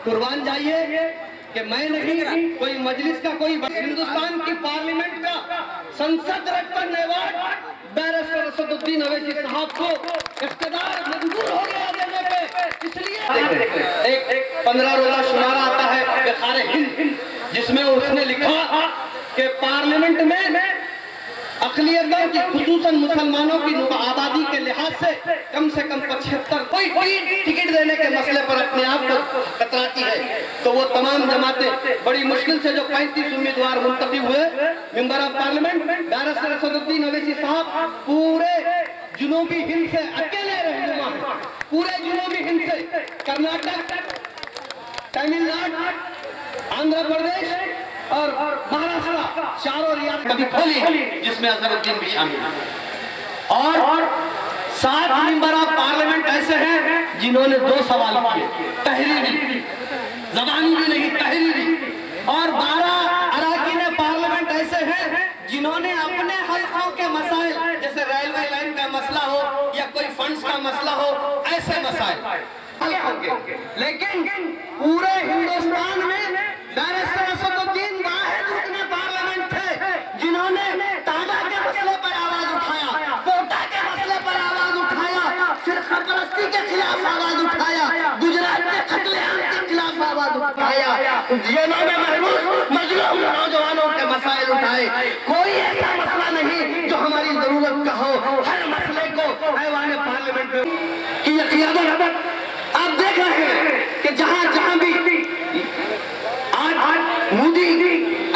कुर्बान जाइए कि मैं नहीं, कोई मजलिस का कोई हिंदुस्तान की पार्लियामेंट का संसद रत्न अवार्ड बैरिस्टर असदुद्दीन अवैसी साहब को इख्तियार मजबूर हो गया देने पे। इसलिए एक 15 रोजा शुमारा आता है बिखार हिंद, जिसमें उसने लिखा कि पार्लियामेंट में अक़लियतों की खुसूसन मुसलमानों की आबादी के लिहाज से कम 75 कोई टिकट देने के मसले पर अपने आप को कतराती है, तो वो तमाम जमातें बड़ी मुश्किल से जो 35 उम्मीदवार मुंतखब हुए member of parliament barrister Asaduddin Owaisi साहब पूरे जुनूबी हिंद से अकेले रहनुमा हैं, पूरे जुनूबी हिंद से कर्नाटक, तमिलनाडु, आंध्र प्रदेश और महाराष्ट्र चारों रियासत कभी खोली जिसमें अजहरुद्दीन भी शामिल है। और 7 मेंबर ऑफ पार्लियामेंट ऐसे हैं जिन्होंने 2 सवाल किए, तहरीरी, जबानी भी नहीं तहरीरी, और 12 अरकान पार्लियामेंट ऐसे हैं जिन्होंने अपने हल्कों के मसाइल, जैसे रेलवे लाइन का मसला हो या कोई फंड्स का मसला हो, ऐसे मसाइल हल होंगे। लेकिन पूरे हिंदुस्तान में बैरिस्टर असदुद्दीन वाहिद रुकने पार्लियामेंट थे जिन्होंने ताबा के मसले पर आवाज उठाया, कोटा के मसले पर आवाज उठाया, फिरका परस्ती के खिलाफ आवाज उठाया, गुजरात के कत्लेआम के खिलाफ आवाज उठाया, जेलों में मजलूम नौजवानों के मसाइल उठाए। कोई ऐसा मसला नहीं जो हमारी जरूरत का हो, हर मसले को ऐवान पार्लियामेंट में की क़ियादत आप देख रहे हैं कि जहां जहां भी आज मोदी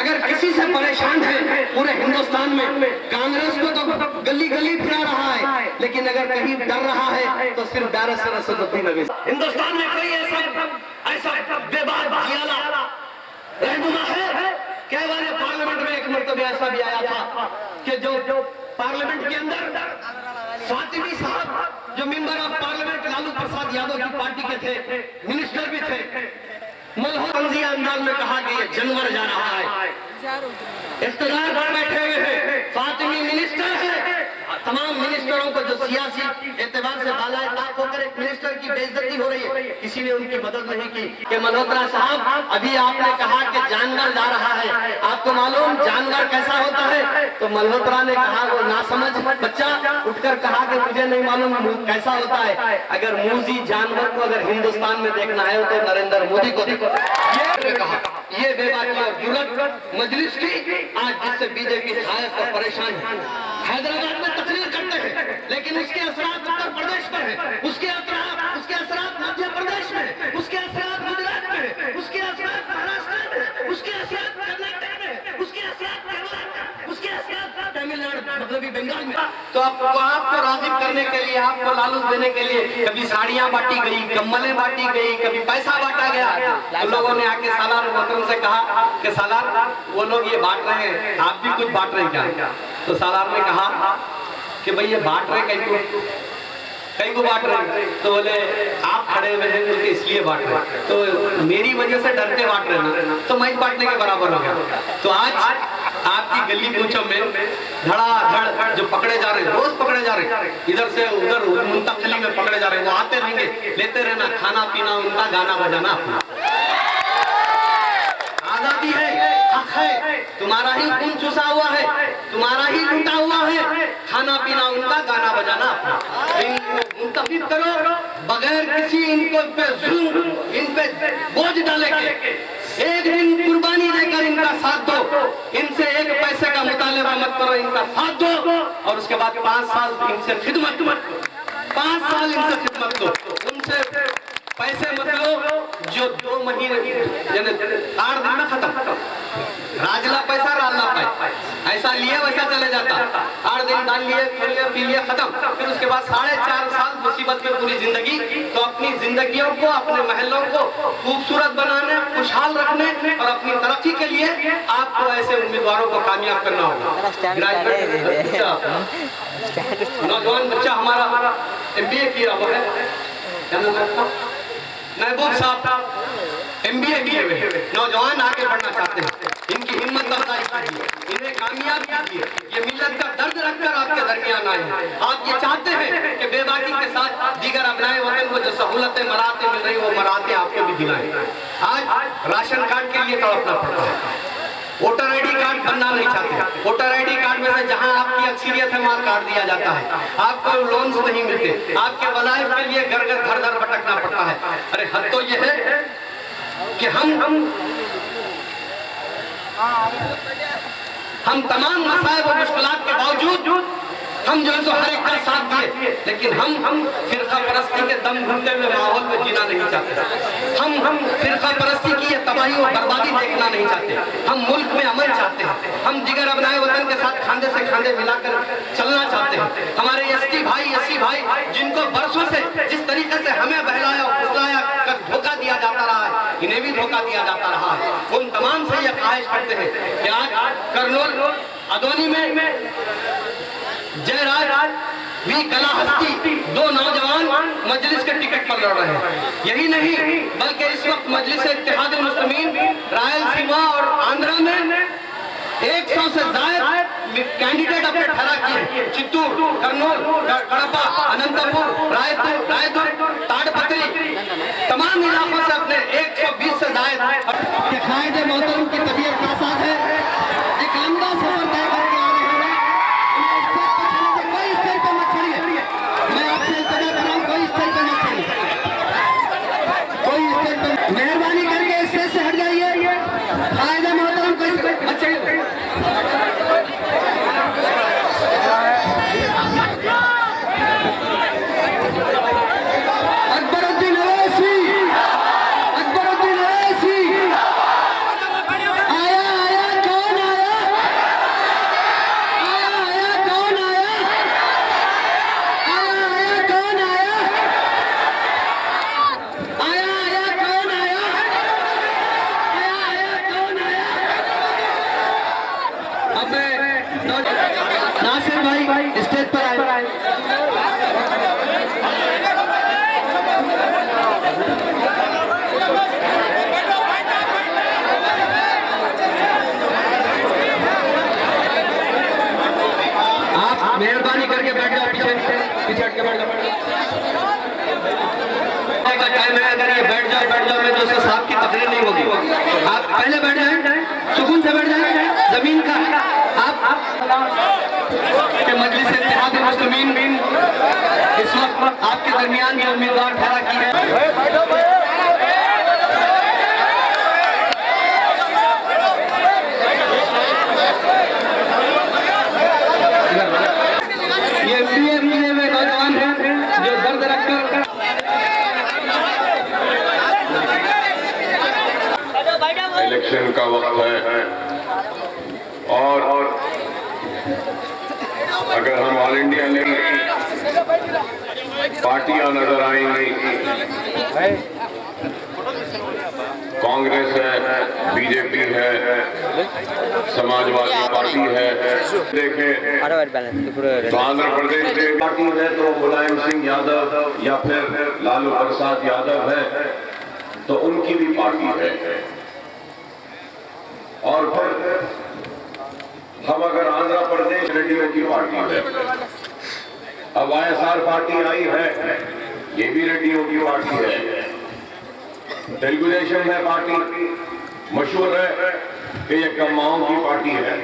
अगर किसी से परेशान है पूरे हिंदुस्तान में, कांग्रेस को तो गली गली फिरा रहा है, लेकिन अगर कहीं डर रहा है तो सिर्फ बैरिस्टर असदुद्दीन अवैसी। हिंदुस्तान में कोई ऐसा बेबाक जियाला रहनुमा है क्या? वाले पार्लियामेंट में एक मरतबा ऐसा भी आया था कि जो पार्लियामेंट के अंदर फातिमी साहब जो member of parliament Lalu Prasad Yadav की पार्टी के थे, मिनिस्टर भी थे, तंजिया अंदाज में कहा कि ये जानवर जा रहा है, इख्तियार पर बैठे हुए हैं, फातिमी मिनिस्टर है, तमाम मिनिस्टरों को जो सियासी एतबार से बालाए ताक होकर एक मिनिस्टर की बेइज्जती हो रही है, किसी ने उनकी मदद नहीं की। कि मल्होत्रा साहब अभी आपने कहा कि जानवर जा रहा है, आपको मालूम जानवर कैसा होता है? तो मल्होत्रा ने कहा, वो नासमझ बच्चा उठकर कहा कि मुझे नहीं मालूम कैसा होता है। अगर मूजी जानवर को अगर हिंदुस्तान में देखना है तो नरेंद्र मोदी को देखो। ये कहा, ये बेबाकी और जुर्रत मजलिस की आज जिससे बीजेपी खायफ और परेशान है। हैदराबाद में तकरीर करते हैं, लेकिन उसके असरात उत्तर प्रदेश पर है, उसके असरात मध्य प्रदेश में, उसके असरात गुजरात में, उसके असरात महाराष्ट्र में, उसके असरात कर्नाटक में, उसके असरात केरला में, उसके असरात तमिलनाडु मतलब बंगाल में। तो आपको राज़ी करने के लिए, आपको लालूच देने के लिए कभी साड़ियां बांटी गई, कम्बलें बांटी गई, कभी पैसा बांटा गया। तो लोगों ने आके सालार मोहतरम से कहा कि सालार वो लोग ये बांट रहे हैं, आप भी कुछ बांट रहे हैं क्या? तो सालार ने कहा कि भाई ये बांट रहे कहीं को बांट रहे, तो बोले आप खड़े हुए हैं तो इसलिए बांट रहे, तो मेरी वजह से डरते बांट रहे ना, तो मैं बांटने के बराबर हो गया। तो आज आपकी गली कूचों में धड़ाधड़ जो पकड़े जा रहे हैं, रोज पकड़े जा रहे हैं, इधर से उधर मुंतकिली में पकड़े जा रहे हैं, वो आते रहेंगे, लेते रहना, खाना पीना उनका, गाना बजाना अपना। आजादी है, हक है, तुम्हारा ही खून चुसा हुआ है, तुम्हारा ही लूटा हुआ है, खाना पीना उनका, गाना बजाना अपना। इनको मुंतखब करो बगैर किसी इनको पे जुल्म, इन पे बोझ डाले के, एक दिन कुर्बानी देकर इनका साथ दो, इनसे एक पैसे का मुतालिबा मत करो, इनका साथ दो, और उसके बाद 5 साल इनसे खिदमत दो, 5 साल इनसे खिदमत दो, उनसे पैसे मत लो जो 2 महीने यानी 8 दिन में खत्म। राजला पैसा राजला पाए, ऐसा लिए वैसा चले जाता, 8 दिन डाल लिए, पी लिए, खत्म। फिर उसके बाद 4.5 साल मुसीबत में पूरी जिंदगी। तो अपनी जिंदगियों को, अपने महलों को खूबसूरत बनाने, खुशहाल रखने और अपनी तरक्की के लिए आपको ऐसे उम्मीदवारों को कामयाब करना होगा। नौजवान बच्चा हमारा MBA किया हुआ है, महबूब साहब MBA किए हुए नौजवान आगे बढ़ना चाहते हैं। इनकी हिम्मत अफजाई कीजिए, इन्हें कामयाब कीजिए। ये मिल्लत का दर्द रखकर आपके दरमियान आए हैं। आप ये चाहते हैं कि बेबाकी के साथ दीगर अपनाए वतन को जो सहूलतें मराते मिल रही वो मराते आपको भी दिलाएं। आज राशन कार्ड के लिए तड़पना पड़ता है, वोटर आईडी कार्ड बनना नहीं चाहते। वोटर आईडी कार्ड में से जहां आपकी अक्सरियत है वहां काट दिया जाता है। आपको लोन्स नहीं मिलते, आपके वज़ाइफ के लिए घर घर भटकना पड़ता है। अरे हद तो ये है कि हम तमाम मसाइब और मुश्किलात के बावजूद हम जो है तो हर एक का साथ दिए, लेकिन हम फिरका परस्ती के दम घुलते हुए माहौल में जीना नहीं चाहते। हम फिरका परस्ती की ये तबाही और बर्बादी देखना नहीं चाहते। हम मुल्क में अमन चाहते हैं। हम दिगर अपनाए वतन के साथ खांधे से खांधे मिलाकर चलना चाहते हैं। हमारे एसटी भाई जिनको बरसों से जिस तरीके से हमें बहलाया और फुसलाया कर धोखा दिया जाता रहा है, इन्हें भी धोखा दिया जाता रहा है। उन तमाम से यह ख्वाहिश करते हैं कि आज करनूल अदोनी में जयराज भी कला हस्ती दो नौजवान मजलिस के टिकट पर लड़ रहे हैं। यही नहीं बल्कि इस वक्त मजलिस इत्तेहाद मुस्लिमीन रायलसीमा और आंध्रा में 100 से ज्यादा कैंडिडेट अपने ठहरा किए। चित्तूर, कर्नूल, कड़पा, अनंतपुर, रायपुर, ताड़पत्री तमाम इलाकों से अपने 120 से ज्यादा के खायदे मोहतरम की तबीयत का साथ है। एक लंबा सफर तय करके आ रहे हैं। कोई स्टेज पर मत चढ़िए, मैं आपसे इल्तिजा कर रहा हूं, कोई स्टेज पर मत चढ़िए, कोई स्टेज पर मेहरबानी करके स्टेज से हट जाइए। खायदे मोहतरम कोई मत चढ़िए। अकबरुद्दीन अवैसी आया कौन आया? कौन आया? अब नासिर भाई स्टेज पर आए। आप मेहरबानी करके बैठ जाओ, पीछे हट के बैठ जाओ। का टाइम है, अगर ये बैठ जाओ मैं तो साहब की तकरीर नहीं होगी। आप पहले बैठ जाए, सुकून से बैठ जाए। जमीन का आप के मजलिस इत्तेहाद मुस्लिमीन इस वक्त आपके दरमियान ये उम्मीदवार ठहरा की है। ये MBA में नौजवान हैं जो दर्द रखकर इलेक्शन का वक्त है और अगर हम ऑल इंडिया लेवल पार्टियां नजर आएंगी, कांग्रेस है, बीजेपी है, समाजवादी पार्टी है। देखें तो आंध्र प्रदेश की पार्टी है तो मुलायम सिंह यादव या फिर लालू प्रसाद यादव है तो उनकी भी पार्टी है। और फिर हम अगर आंध्र प्रदेश रेडियो की पार्टी है, अब ISR पार्टी आई है, ये भी रेडियो की पार्टी है। तेलुगु देशम है पार्टी, मशहूर है कि ये कम्माओं की पार्टी है।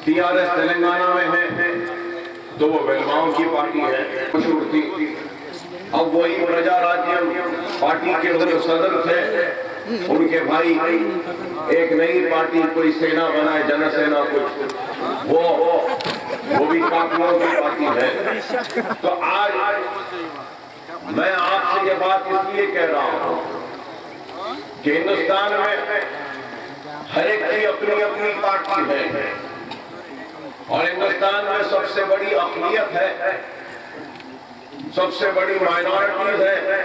TRS तेलंगाना में है तो वो वेलमाओं की पार्टी है, मशहूर थी। अब वही प्रजा राज्य पार्टी के जो सदर थे उनके भाई एक नई पार्टी कोई सेना बनाए, जनसेना कुछ, वो भी काफियों की पार्टी है। तो आज मैं आपसे ये बात इसलिए कह रहा हूं कि हिंदुस्तान में हर एक की अपनी अपनी पार्टी है और हिंदुस्तान में सबसे बड़ी अक़लियत है, सबसे बड़ी माइनॉरिटीज है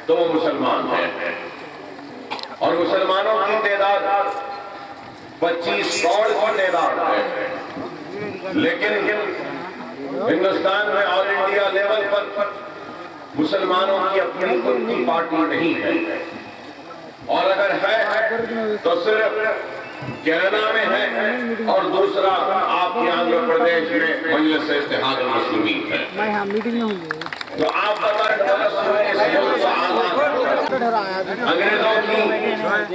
तो वो मुसलमान है। और मुसलमानों की तादाद 25 करोड़ की तादाद है। लेकिन हिंदुस्तान में ऑल इंडिया लेवल पर मुसलमानों की अपनी खुद की पार्टी नहीं है। और अगर है तो सिर्फ केरला में है और दूसरा आपके आंध्र प्रदेश में मजलिस इत्तेहाद मुस्लिमीन है। तो आप बताएं, अंग्रेजों की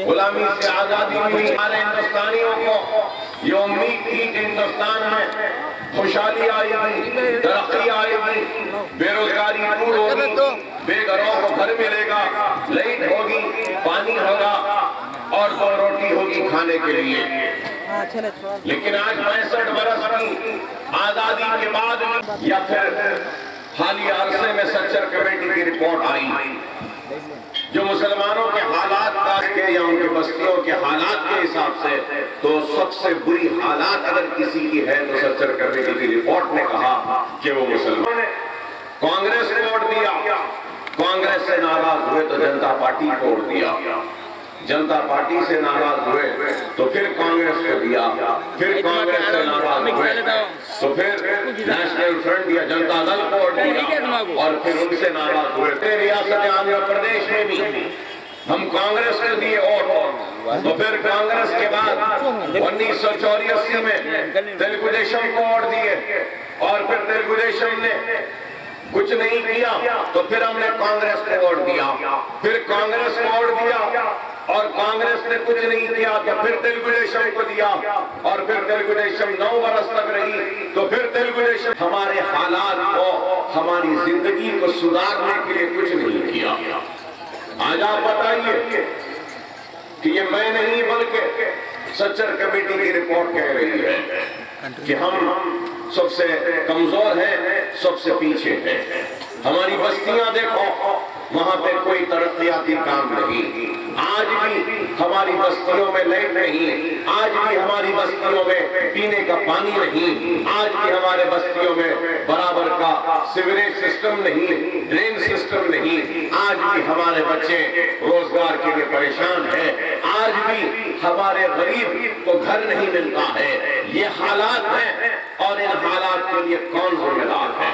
गुलामी से आजादी हुई, हमारे हिंदुस्तानियों को ये उम्मीद थी कि हिंदुस्तान में खुशहाली आएगी, तरक्की आएगी, बेरोजगारी दूर होगी, बेघरों को घर मिलेगा, लाइट होगी, पानी होगा और 2 रोटी होगी खाने के लिए। लेकिन आज 65 बरस की आजादी के बाद या फिर हालिया अरसे में सच्चर कमेटी की रिपोर्ट आई जो मुसलमानों के हालात के या उनके बस्तियों के हालात के हिसाब से तो सबसे बुरी हालात अगर किसी की है तो सच्चर कमेटी की रिपोर्ट ने कहा कि वो मुसलमान। कांग्रेस को वोट दिया, कांग्रेस से नाराज हुए तो जनता पार्टी को वोट दिया, जनता पार्टी से नाराज हुए तो फिर कांग्रेस को दिया, फिर कांग्रेस से नाराज हुए तो फिर नेशनल फ्रंट या जनता दल को वोट दिया और फिर उनसे नाराज हुए। रियासत आंध्र प्रदेश में भी हम कांग्रेस को दिए वोट, तो फिर कांग्रेस के बाद 1984 में तेलुगु देशम को वोट दिए और फिर तेलुगु देशम ने कुछ नहीं किया तो फिर हमने कांग्रेस को वोट दिया, फिर कांग्रेस को वोट दिया और कांग्रेस ने कुछ नहीं किया तो फिर तेलुगु देशम को दिया और फिर तेलुगु देशम 9 बरस तक रही तो फिर तेलुगु देशम हमारे हालात को, हमारी जिंदगी को सुधारने के लिए कुछ नहीं किया। आज आप बताइए कि ये मैं नहीं बल्कि सच्चर कमेटी की रिपोर्ट कह रही है कि हम सबसे कमजोर हैं, सबसे पीछे हैं। हमारी बस्तियां देखो, वहां पे कोई तरक्याती काम नहीं, आज भी हमारी बस्तियों में लाइट नहीं, आज भी हमारी बस्तियों में पीने का पानी नहीं, आज भी हमारे बस्तियों में बराबर का सीवरेज सिस्टम नहीं, ड्रेन सिस्टम नहीं, आज भी हमारे बच्चे रोजगार के लिए परेशान हैं, आज भी हमारे गरीब को घर नहीं मिलता है। ये हालात हैं और इन हालात के लिए कौन जिम्मेदार है?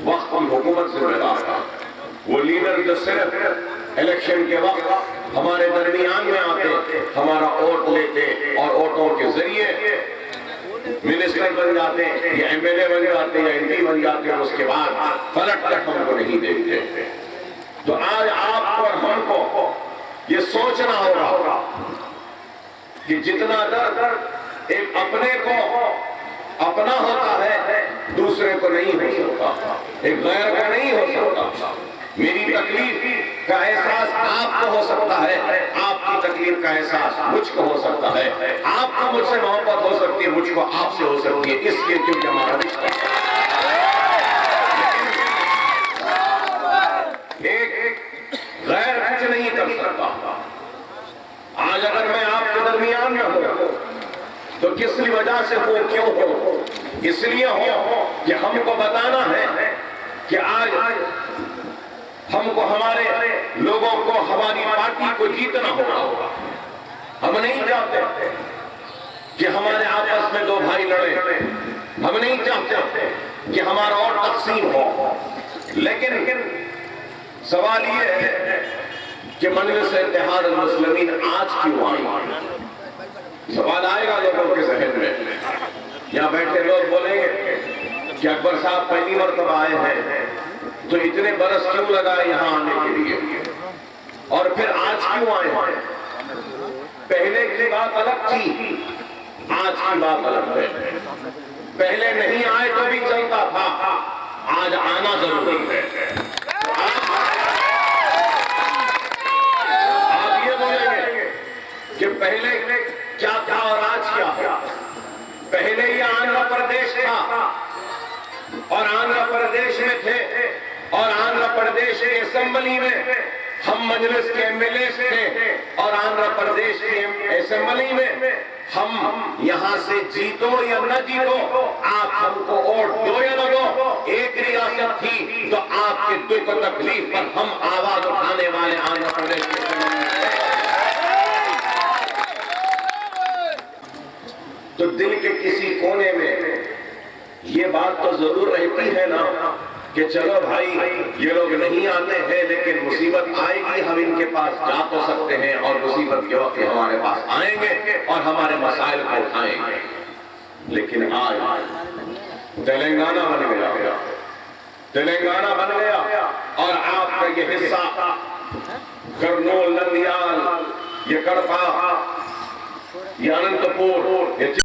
वक्त की हुकूमत जिम्मेदार है। वो लीडर जो सिर्फ इलेक्शन के वक्त हमारे दरमियान में आते, हमारा वोट लेते और वोटों के जरिए मिनिस्टर बन जाते या एमएलए बन जाते या एमपी बन जाते और उसके बाद पलट कर हमको नहीं देखते। तो आज आपको और हमको ये सोचना होगा कि जितना दर्द एक अपने को अपना होता है दूसरे को नहीं हो सकता, एक गैर का नहीं हो सकता। मेरी तकलीफ का एहसास आपको हो सकता है, आपकी तकलीफ का एहसास मुझको हो सकता है, आपको मुझसे मोहब्बत हो सकती है, मुझको आपसे हो सकती है, इसलिए क्योंकि हमारा रिश्ता एक गैर कुछ नहीं कर सकता। आज अगर मैं आपके दरमियान में हूं तो किस वजह से हो, क्यों हो? इसलिए हो कि हमको बताना है कि आज हमको हमारे लोगों को, हमारी पार्टी को जीतना होगा। हम नहीं चाहते कि हमारे आपस में 2 भाई लड़े, हम नहीं चाहते कि हमारा और तकसीम हो, लेकिन सवाल ये है कि मजलिस इत्तेहाद मुस्लिमीन आज क्यों आई? सवाल आएगा लोगों के जहन में। यहाँ बैठे लोग बोलेंगे कि अकबर साहब पहली मरतबा आए हैं तो इतने बरस क्यों लगाए यहाँ आने के लिए, और फिर आज क्यों आए हैं? पहले की बात अलग थी, आज की बात अलग है। पहले नहीं आए तो भी चलता था, आज आना जरूरी है। आप ये बोलेंगे कि पहले क्या था और आज क्या है? पहले ये आंध्र प्रदेश था और आंध्र प्रदेश में थे और आंध्र प्रदेश की असेंबली में हम मजलिस के एमएलए थे और आंध्र प्रदेश की असेंबली में हम यहां से जीतो या न जीतो, आप हमको वोट दो या न दो, एक रियासत थी तो आपके दुख और तकलीफ पर हम आवाज उठाने वाले आंध्र प्रदेश के तो दिल के किसी कोने में ये बात तो जरूर रहती है ना कि चलो भाई ये लोग नहीं आते हैं, लेकिन मुसीबत आएगी हम इनके पास जा तो सकते हैं और मुसीबत के वक्त हमारे पास आएंगे और हमारे मसाइल को उठाएंगे। लेकिन आज तेलंगाना बन गया, तेलंगाना बन गया और आपका ये हिस्सा करनूल, नंदियाल, ये कड़पा, ये अनंतपुर, ये